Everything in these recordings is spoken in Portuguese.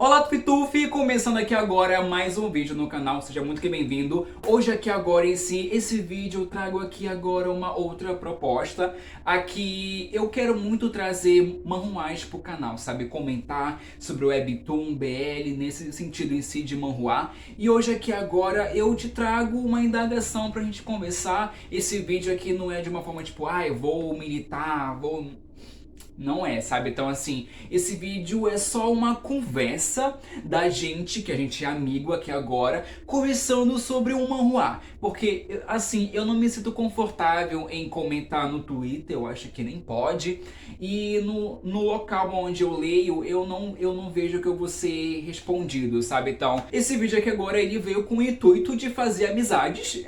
Olá, Tupitufi! Começando aqui agora mais um vídeo no canal, seja muito que bem-vindo. Hoje aqui agora esse vídeo eu trago aqui agora uma outra proposta. Aqui eu quero muito trazer manhwas pro canal, sabe? Comentar sobre o Webtoon, BL, nesse sentido em si de manhwa. E hoje aqui agora eu te trago uma indagação pra gente conversar. Esse vídeo aqui não é de uma forma tipo, eu vou militar, vou... Não é, sabe? Então, assim, esse vídeo é só uma conversa da gente, que a gente é amigo aqui agora, conversando sobre um manhwa. Porque, assim, eu não me sinto confortável em comentar no Twitter, eu acho que nem pode. E no local onde eu leio, eu não vejo que eu vou ser respondido, sabe? Então, esse vídeo aqui agora, ele veio com o intuito de fazer amizades.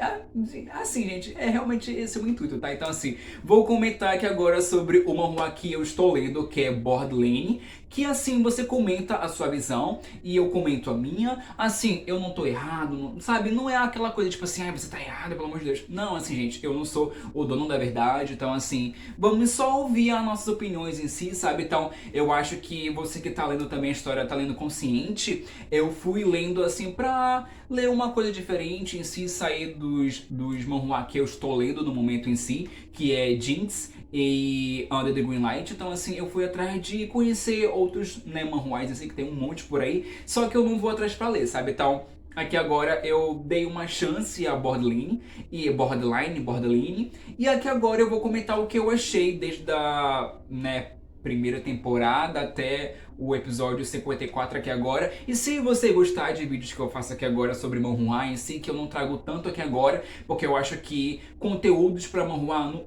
Assim, gente, é realmente esse o intuito, tá? Então, assim, vou comentar aqui agora sobre o manhwa que eu estou lendo, que é Borderline, que assim você comenta a sua visão e eu comento a minha. Assim, eu não tô errado, sabe? Não é aquela coisa tipo assim, você tá errado, pelo amor de Deus. Não, assim, gente, eu não sou o dono da verdade, então assim, vamos só ouvir as nossas opiniões em si, sabe? Então, eu acho que você que tá lendo também a história, tá lendo consciente. Eu fui lendo assim pra ler uma coisa diferente em si, sair dos manhwa que eu estou lendo no momento em si, que é Jinx e Under the Green Light. Então assim, eu fui atrás de conhecer outros, né, manhwas, assim, que tem um monte por aí, só que eu não vou atrás pra ler, sabe? Então, aqui agora eu dei uma chance a Borderline, e aqui agora eu vou comentar o que eu achei desde a, né, primeira temporada até o episódio 54 aqui agora. E se você gostar de vídeos que eu faço aqui agora sobre manhwa em si, que eu não trago tanto aqui agora, porque eu acho que conteúdos para manhwa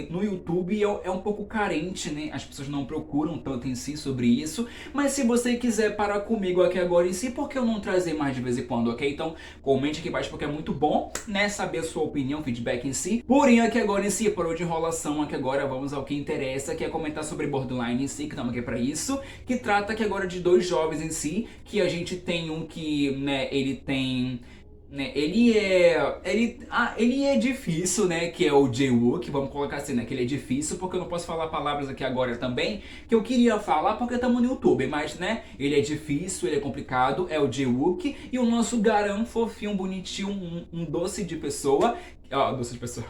no YouTube é um pouco carente, né? As pessoas não procuram tanto em si sobre isso. Mas se você quiser parar comigo aqui agora em si, por que eu não trazer mais de vez em quando, ok? Então comente aqui embaixo porque é muito bom, né, saber a sua opinião, feedback em si. Porém, aqui agora em si, parou de enrolação, aqui agora vamos ao que interessa, que é comentar sobre Borderline em si, que estamos aqui pra isso, que trata aqui agora de dois jovens em si, que a gente tem um que, né, ele tem... Né, ele é difícil, né, que é o Jae-wook, vamos colocar assim, né, que ele é difícil, porque eu não posso falar palavras aqui agora também, que eu queria falar porque estamos no YouTube, mas, né, ele é difícil, ele é complicado, é o Jae-wook, e o nosso Garan fofinho, bonitinho, um doce de pessoa, doce de pessoa...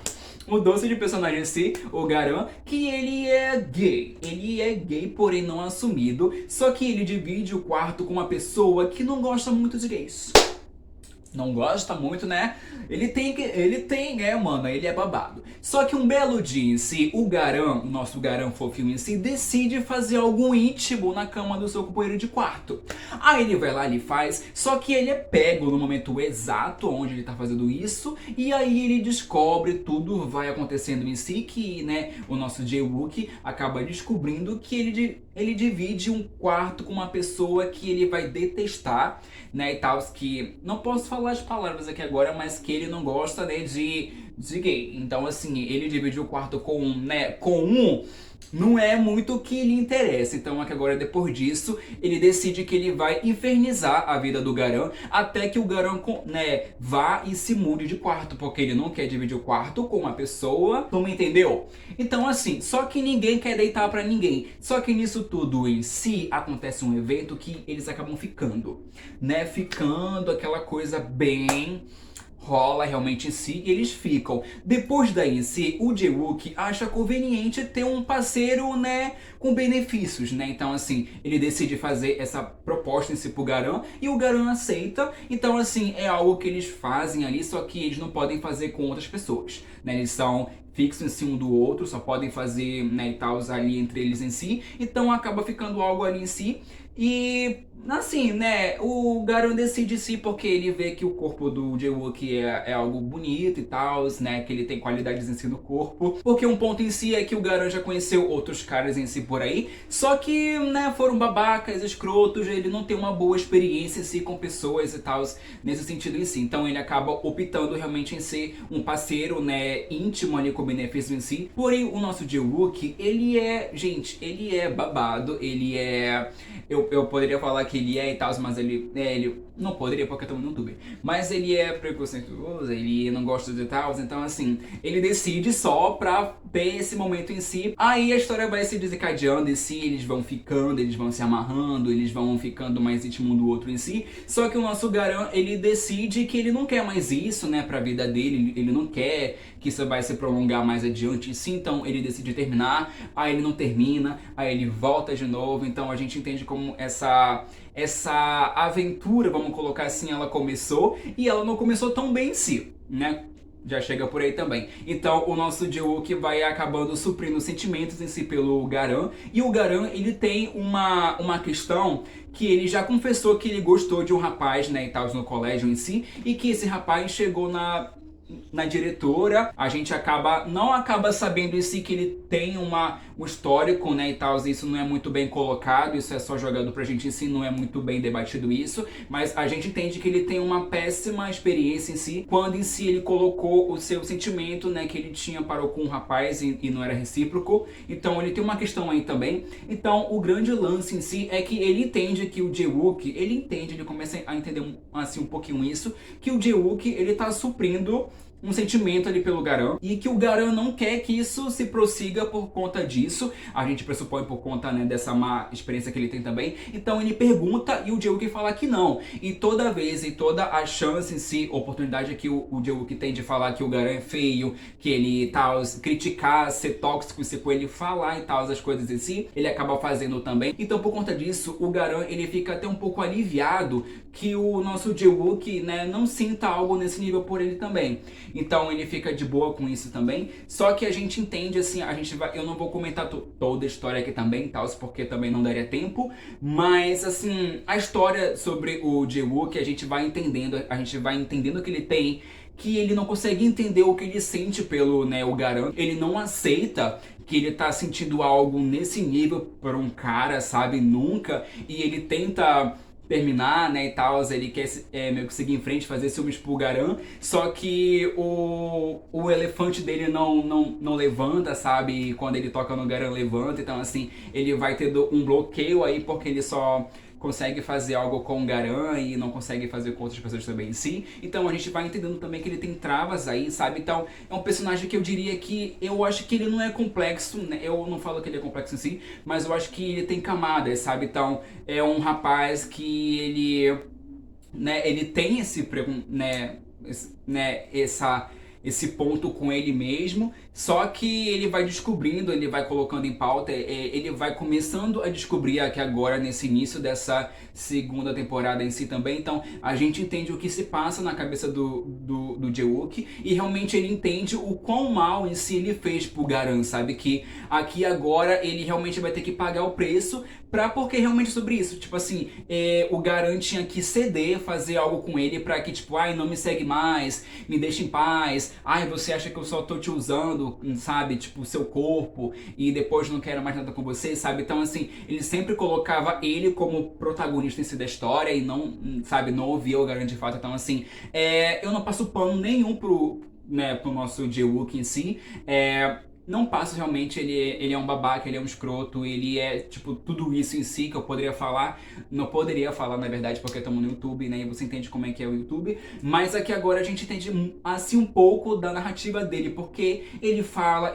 O doce de personagem em si, o Garan, que ele é gay. Ele é gay, porém não assumido. Só que ele divide o quarto com uma pessoa que não gosta muito de gays. Não gosta muito, né? Ele é babado. Só que um belo dia em si, o Garan, o nosso Garan fofinho em si, decide fazer algo íntimo na cama do seu companheiro de quarto. Aí ele vai lá, ele faz, só que ele é pego no momento exato onde ele tá fazendo isso, e aí ele descobre, tudo vai acontecendo em si, que, né, o nosso Jae-wook acaba descobrindo que ele divide um quarto com uma pessoa que ele vai detestar, né, e tal, que não posso falar as palavras aqui agora, mas que ele não gosta, né, de gay. Então, assim, ele divide o quarto com um, não é muito o que lhe interessa. Então, aqui agora, depois disso, ele decide que ele vai infernizar a vida do Garan, até que o Garan, né, vá e se mude de quarto, porque ele não quer dividir o quarto com uma pessoa, tu me entendeu? Então, assim, só que ninguém quer deitar pra ninguém. Só que nisso tudo em si, acontece um evento que eles acabam ficando, né, ficando aquela coisa bem... rola realmente em si e eles ficam. Depois daí em si, o Jae-wook acha conveniente ter um parceiro, né, com benefícios, né? Então, assim, ele decide fazer essa proposta em si pro Garan e o Garan aceita. Então, assim, é algo que eles fazem ali, só que eles não podem fazer com outras pessoas, né? Eles são fixos em si um do outro, só podem fazer, né, e tal, ali entre eles em si. Então, acaba ficando algo ali em si. E, assim, né, o Garan decide sim porque ele vê que o corpo do Jae-wook é algo bonito e tal, né, que ele tem qualidades em si no corpo. Porque um ponto em si é que o Garan já conheceu outros caras em si por aí, só que, né, foram babacas, escrotos, ele não tem uma boa experiência em si com pessoas e tal, nesse sentido em si. Então ele acaba optando realmente em ser um parceiro, né, íntimo ali com benefício em si. Porém, o nosso Jae-wook, ele é, gente, ele é babado, ele é eu poderia falar que ele é e tal, mas ele não poderia porque estamos no YouTube. Mas ele é preconceituoso, ele não gosta de tal, então assim, ele decide só pra ter esse momento em si. Aí a história vai se desencadeando em si, eles vão ficando, eles vão se amarrando, eles vão ficando mais íntimo um do outro em si. Só que o nosso Garan, ele decide que ele não quer mais isso, né, pra vida dele, ele não quer que isso vai se prolongar mais adiante em si, então ele decide terminar, aí ele não termina, aí ele volta de novo, então a gente entende como essa aventura, vamos colocar assim, ela começou, e ela não começou tão bem em si, né? Já chega por aí também. Então o nosso Ji-wook vai acabando suprindo os sentimentos em si pelo Garan. E o Garan, ele tem uma questão que ele já confessou que ele gostou de um rapaz, né, e tal, no colégio em si. E que esse rapaz chegou na diretora, a gente não acaba sabendo em si que ele tem um histórico, né, e tal, isso não é muito bem colocado, isso é só jogado pra gente em si, não é muito bem debatido isso, mas a gente entende que ele tem uma péssima experiência em si, quando em si ele colocou o seu sentimento, né, que ele tinha para com um rapaz e não era recíproco, então ele tem uma questão aí também. Então o grande lance em si é que ele entende que o Ji-wook, ele começa a entender assim um pouquinho isso, que o Ji-wook, ele tá suprindo um sentimento ali pelo Garan e que o Garan não quer que isso se prossiga por conta disso. A gente pressupõe por conta, né, dessa má experiência que ele tem também. Então ele pergunta e o Ji-wook fala que não. E toda vez e toda a chance em si, oportunidade que o Ji-wook tem de falar que o Garan é feio, que ele tal, criticar, ser tóxico, se com ele falar e tal, as coisas em si, ele acaba fazendo também. Então por conta disso, o Garan, ele fica até um pouco aliviado que o nosso Ji-wook, né, não sinta algo nesse nível por ele também. Então ele fica de boa com isso também. Só que a gente entende assim, eu não vou comentar toda a história aqui também, tal, porque também não daria tempo. Mas assim, a história sobre o Ji-wook, a gente vai entendendo que ele não consegue entender o que ele sente pelo, né, o Garan. Ele não aceita que ele tá sentindo algo nesse nível por um cara, sabe, nunca. E ele tenta terminar, né, e tal, ele quer meio que seguir em frente, fazer ciúmes pro Garan, só que o elefante dele não levanta, sabe, e quando ele toca no Garan levanta, então assim, ele vai ter um bloqueio aí, porque ele só consegue fazer algo com o Garan e não consegue fazer com outras pessoas também em si. Então a gente vai entendendo também que ele tem travas aí, sabe? Então é um personagem que eu diria que eu acho que ele não é complexo, né? Eu não falo que ele é complexo em si, mas eu acho que ele tem camadas, sabe? Então é um rapaz que ele tem esse ponto com ele mesmo, só que ele vai descobrindo, ele vai colocando em pauta, ele vai começando a descobrir aqui agora nesse início dessa segunda temporada em si também. Então a gente entende o que se passa na cabeça do Ji-wook e realmente ele entende o quão mal em si ele fez pro Garan, sabe? Que aqui agora ele realmente vai ter que pagar o preço porque realmente sobre isso, tipo assim, o Garan tinha que ceder, fazer algo com ele pra que, tipo, ai, não me segue mais, me deixa em paz, ai, você acha que eu só tô te usando, sabe, tipo, seu corpo, e depois não quero mais nada com você, sabe? Então, assim, ele sempre colocava ele como protagonista em si da história e não, sabe, não ouvia o Garan de fato. Então, assim, eu não passo pano nenhum pro nosso Ji-wook em si. Não passo realmente, ele é um babaca, ele é um escroto, ele é, tipo, tudo isso em si que eu poderia falar. Não poderia falar, na verdade, porque estamos no YouTube, né, e você entende como é que é o YouTube. Mas aqui agora a gente entende, assim, um pouco da narrativa dele, porque ele fala,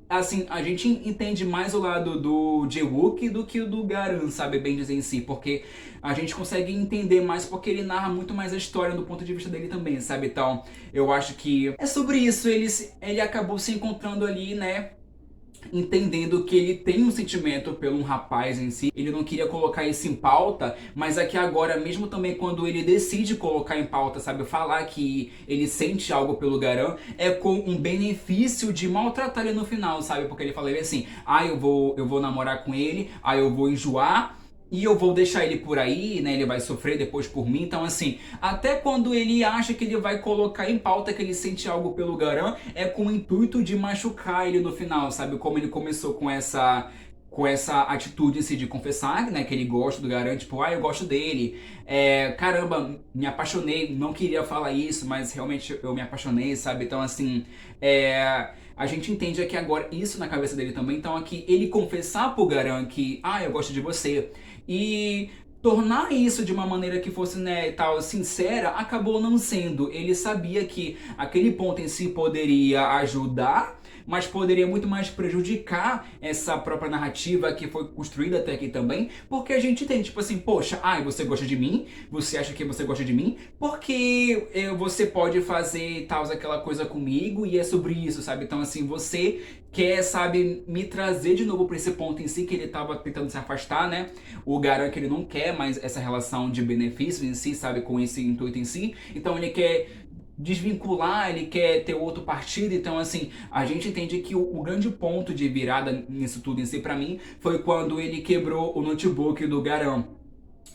assim, a gente entende mais o lado do Ji-wook do que o do Garan, sabe, bem dizer em si, porque a gente consegue entender mais porque ele narra muito mais a história do ponto de vista dele também, sabe? Então, eu acho que é sobre isso, ele acabou se encontrando ali, né, entendendo que ele tem um sentimento pelo um rapaz em si. Ele não queria colocar isso em pauta, mas aqui agora, mesmo também quando ele decide colocar em pauta, sabe, falar que ele sente algo pelo Garan, é com um benefício de maltratar ele no final, sabe? Porque ele fala assim, eu vou namorar com ele, eu vou enjoar, e eu vou deixar ele por aí, né? Ele vai sofrer depois por mim. Então, assim, até quando ele acha que ele vai colocar em pauta que ele sente algo pelo Garan, é com o intuito de machucar ele no final, sabe? Como ele começou com essa atitude assim, de confessar, né, que ele gosta do Garan, tipo, eu gosto dele, caramba, me apaixonei, não queria falar isso, mas realmente eu me apaixonei, sabe? Então, assim, a gente entende aqui agora isso na cabeça dele também. Então aqui ele confessar pro Garan que, eu gosto de você, E tornar isso de uma maneira que fosse, né, tal, sincera, acabou não sendo. Ele sabia que aquele ponto em si poderia ajudar, mas poderia muito mais prejudicar essa própria narrativa que foi construída até aqui também, porque a gente tem, tipo assim, poxa, ai, você gosta de mim? Você acha que você gosta de mim? Porque você pode fazer tal, aquela coisa comigo e é sobre isso, sabe? Então, assim, você quer, sabe, me trazer de novo para esse ponto em si que ele tava tentando se afastar, né? O Garan que ele não quer mais essa relação de benefício em si, sabe, com esse intuito em si. Então ele quer desvincular, ele quer ter outro partido. Então, assim, a gente entende que o grande ponto de virada nisso tudo em si, pra mim, foi quando ele quebrou o notebook do Garan.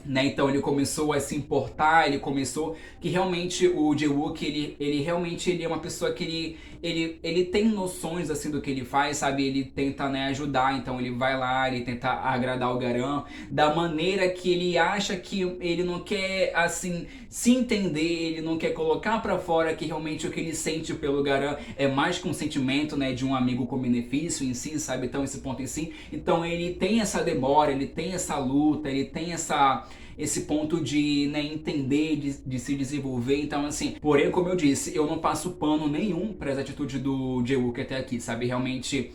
Né, então ele começou a se importar, ele começou que realmente o Jae-wook, ele realmente ele é uma pessoa que ele tem noções assim do que ele faz, sabe? Ele tenta, né, ajudar, então ele vai lá, ele tenta agradar o Garan da maneira que ele acha que ele não quer assim se entender, ele não quer colocar pra fora que realmente o que ele sente pelo Garan é mais que um sentimento, né, de um amigo com benefício em si, sabe? Então esse ponto em si, então ele tem essa demora, ele tem essa luta, ele tem esse ponto de, né, entender, de se desenvolver. Então, assim, porém, como eu disse, eu não passo pano nenhum para as atitudes do Jae-wook até aqui, sabe? Realmente,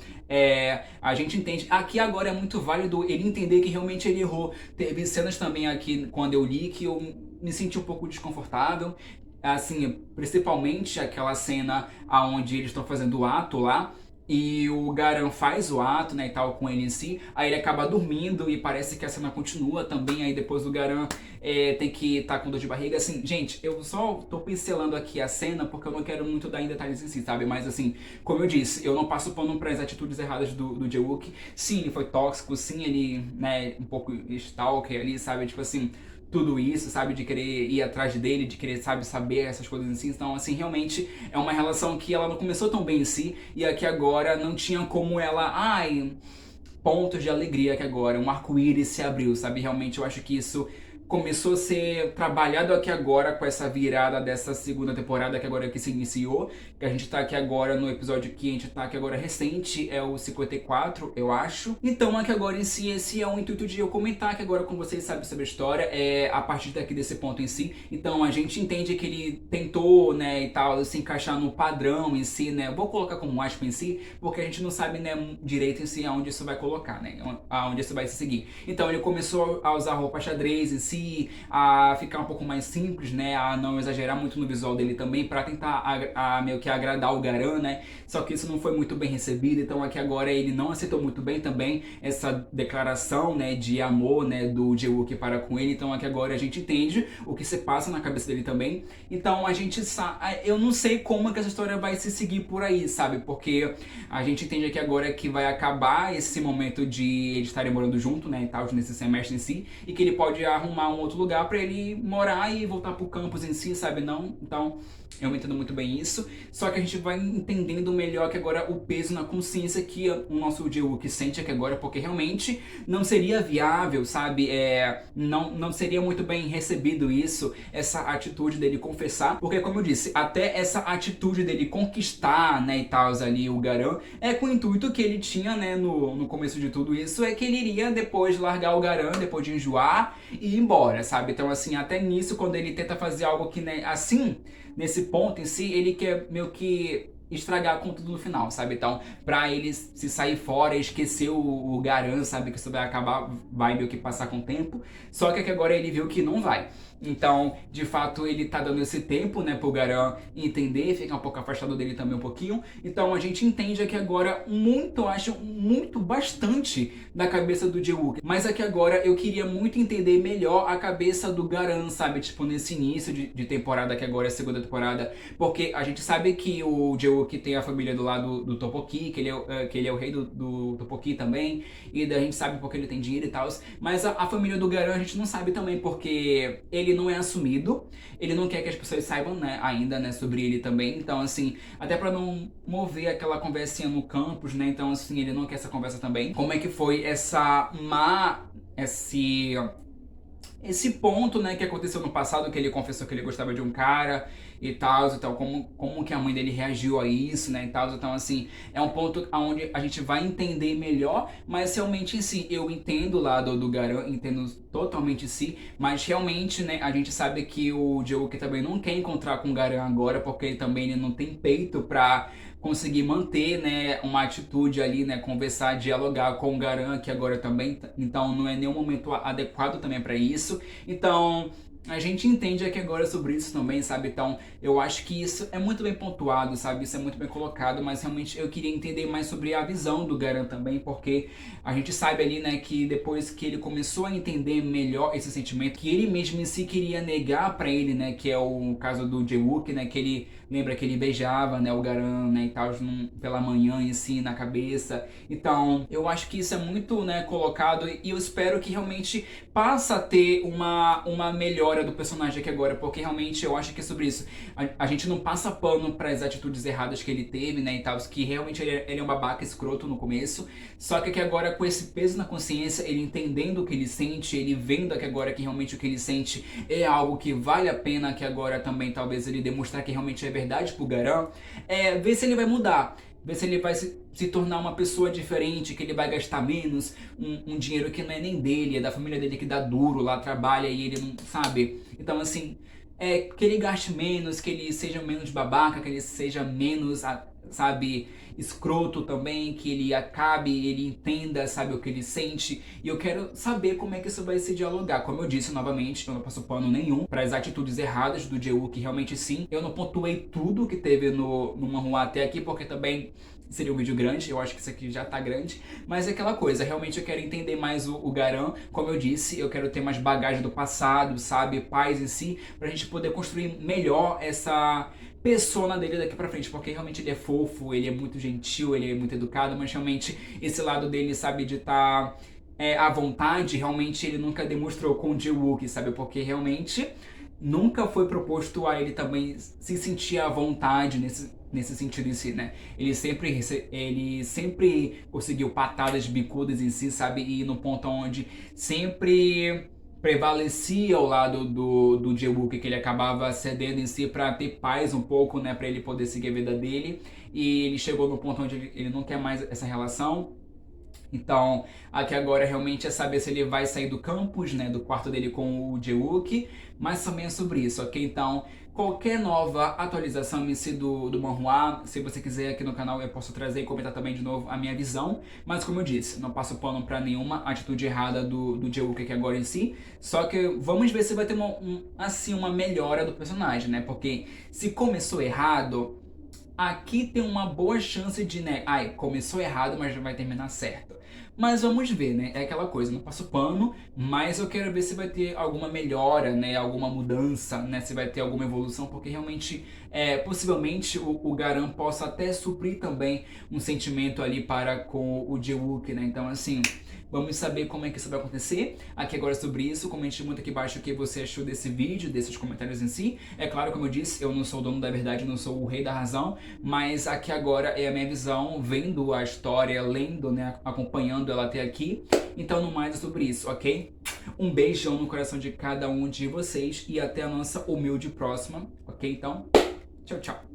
a gente entende. Aqui agora é muito válido ele entender que realmente ele errou. Teve cenas também aqui, quando eu li, que eu me senti um pouco desconfortável. Assim, principalmente aquela cena onde eles estão fazendo o ato lá. E o Garan faz o ato, né, e tal, com ele em si. Aí ele acaba dormindo e parece que a cena continua também. Aí depois o Garan tem que estar com dor de barriga. Assim, gente, eu só tô pincelando aqui a cena porque eu não quero muito dar em detalhes em si, sabe? Mas assim, como eu disse, eu não passo pano para as atitudes erradas do Jae-wook. Sim, ele foi tóxico. Sim, ele, né, um pouco stalker ali, sabe? Tipo assim, tudo isso, sabe, de querer ir atrás dele, de querer, sabe, saber essas coisas em si. Então, assim, realmente é uma relação que ela não começou tão bem em si, e aqui agora não tinha como ela, pontos de alegria que agora um arco-íris se abriu, sabe? Realmente eu acho que isso começou a ser trabalhado aqui agora com essa virada dessa segunda temporada que agora que se iniciou, que a gente tá aqui agora no episódio que a gente tá aqui agora recente, é o 54, eu acho. Então aqui agora em si, esse é o intuito de eu comentar aqui agora com vocês, sabe, sobre a história, a partir daqui desse ponto em si. Então a gente entende que ele tentou, né, e tal, se encaixar no padrão em si, né, vou colocar como aspa em si, porque a gente não sabe, né, direito em si aonde isso vai colocar, né, aonde isso vai se seguir. Então ele começou a usar roupa xadrez em si, a ficar um pouco mais simples, né, a não exagerar muito no visual dele também, pra tentar meio que agradar o Garan, né, só que isso não foi muito bem recebido. Então aqui agora ele não aceitou muito bem também essa declaração, né, de amor, né, do Jae-wook para com ele. Então aqui agora a gente entende o que se passa na cabeça dele também. Então a gente eu não sei como é que essa história vai se seguir por aí, sabe, porque a gente entende aqui agora que vai acabar esse momento de eles estarem morando junto, né, e tal, nesse semestre em si, e que ele pode arrumar um outro lugar pra ele morar e voltar pro campus em si, sabe, não? Então eu entendo muito bem isso, só que a gente vai entendendo melhor que agora o peso na consciência que o nosso Jae-wook sente aqui agora, porque realmente não seria viável, sabe, não seria muito bem recebido isso, essa atitude dele confessar, porque como eu disse, até essa atitude dele conquistar, né, e tal, ali o Garan, com o intuito que ele tinha, né, no começo de tudo isso, que ele iria depois largar o Garan, depois de enjoar e ir embora, sabe? Então assim, até nisso, quando ele tenta fazer algo que, né, assim, nesse ponto em si, ele quer meio que estragar com tudo no final, sabe? Então, pra ele se sair fora e esquecer o Garan, sabe? Que isso vai acabar, vai meio que passar com o tempo. Só que aqui agora ele viu que não vai. Então, de fato, ele tá dando esse tempo, né, pro Garan entender, ficar um pouco afastado dele também um pouquinho. Então, a gente entende aqui agora muito, acho muito, bastante da cabeça do Jae-wook. Mas aqui agora eu queria muito entender melhor a cabeça do Garan, sabe? Tipo, nesse início de temporada, que agora é a segunda temporada. Porque a gente sabe que o Jae-wook tem a família do lado do Tteokbokki, que ele é o rei do Tteokbokki também. E daí a gente sabe porque ele tem dinheiro e tal. Mas a família do Garan a gente não sabe também, porque ele não é assumido, ele não quer que as pessoas saibam, né, ainda, né, sobre ele também. Então, assim, até pra não mover aquela conversinha no campus, né, então, assim, ele não quer essa conversa também. Como é que foi esse esse ponto, né, que aconteceu no passado, que ele confessou que ele gostava de um cara e tal, como que a mãe dele reagiu a isso, né, e tal. Então, assim, é um ponto onde a gente vai entender melhor, mas realmente em si, eu entendo o lado do Garan, entendo totalmente si, mas realmente, né, a gente sabe que o Jae-wook também não quer encontrar com o Garan agora, porque ele não tem peito pra conseguir manter, né, uma atitude ali, né, conversar, dialogar com o Garan, que agora também, então não é nenhum momento adequado também para isso. Então, a gente entende aqui agora sobre isso também, sabe? Então, eu acho que isso é muito bem pontuado, sabe? Isso é muito bem colocado, mas realmente eu queria entender mais sobre a visão do Garan também, porque a gente sabe ali, né, que depois que ele começou a entender melhor esse sentimento, que ele mesmo em si queria negar pra ele, né, que é o caso do Jae-wook, né, que ele lembra que ele beijava, né, o Garan, né, e tal, pela manhã em si, na cabeça. Então, eu acho que isso é muito, né, colocado e eu espero que realmente passa a ter uma melhora do personagem aqui agora, porque realmente eu acho que é sobre isso. A gente não passa pano para as atitudes erradas que ele teve, né, e tal, que realmente ele é um babaca escroto no começo, só que aqui agora com esse peso na consciência, ele entendendo o que ele sente, ele vendo aqui agora que realmente o que ele sente é algo que vale a pena, que agora também talvez ele demonstrar que realmente é verdade pro Garan, ver se ele vai mudar. Ver se ele vai se tornar uma pessoa diferente, que ele vai gastar menos, um dinheiro que não é nem dele, é da família dele que dá duro, lá trabalha e ele não sabe. Então, assim, que ele gaste menos, que ele seja menos babaca, que ele seja menos, sabe, escroto também, que ele acabe, ele entenda, sabe, o que ele sente. E eu quero saber como é que isso vai se dialogar. Como eu disse novamente, eu não passo pano nenhum para as atitudes erradas do Jae-wook, realmente sim. Eu não pontuei tudo que teve no manhwa até aqui, porque também seria um vídeo grande, eu acho que isso aqui já tá grande, mas é aquela coisa, realmente eu quero entender mais o Garan, como eu disse, eu quero ter mais bagagem do passado, sabe, paz em si, pra gente poder construir melhor essa persona dele daqui pra frente, porque realmente ele é fofo, ele é muito gentil, ele é muito educado, mas realmente esse lado dele, sabe, de estar à vontade, realmente ele nunca demonstrou com o Jae-wook, sabe, porque realmente nunca foi proposto a ele também se sentir à vontade nesse sentido em si, né? Ele sempre conseguiu patadas bicudas em si, sabe? E no ponto onde sempre prevalecia ao lado do Jae-wook, que ele acabava cedendo em si para ter paz um pouco, né? Para ele poder seguir a vida dele. E ele chegou no ponto onde ele não quer mais essa relação. Então, aqui agora realmente é saber se ele vai sair do campus, né, do quarto dele com o Jae-wook, mas também é sobre isso, ok? Então, qualquer nova atualização em si do manhwa, se você quiser aqui no canal eu posso trazer e comentar também de novo a minha visão, mas como eu disse, não passo pano pra nenhuma atitude errada do Jae-wook aqui agora em si, só que vamos ver se vai ter uma melhora do personagem, né, porque se começou errado, aqui tem uma boa chance de, né, começou errado, mas já vai terminar certo. Mas vamos ver, né? É aquela coisa, não passo pano, mas eu quero ver se vai ter alguma melhora, né? Alguma mudança, né? Se vai ter alguma evolução, porque realmente, possivelmente, o Garan possa até suprir também um sentimento ali para com o Jae-wook, né? Então, assim, vamos saber como é que isso vai acontecer. Aqui agora sobre isso, comente muito aqui embaixo o que você achou desse vídeo, desses comentários em si. É claro, como eu disse, eu não sou o dono da verdade, eu não sou o rei da razão, mas aqui agora é a minha visão, vendo a história, lendo, né, acompanhando ela até aqui. Então, no mais é sobre isso, ok? Um beijão no coração de cada um de vocês e até a nossa humilde próxima, ok? Então, tchau, tchau.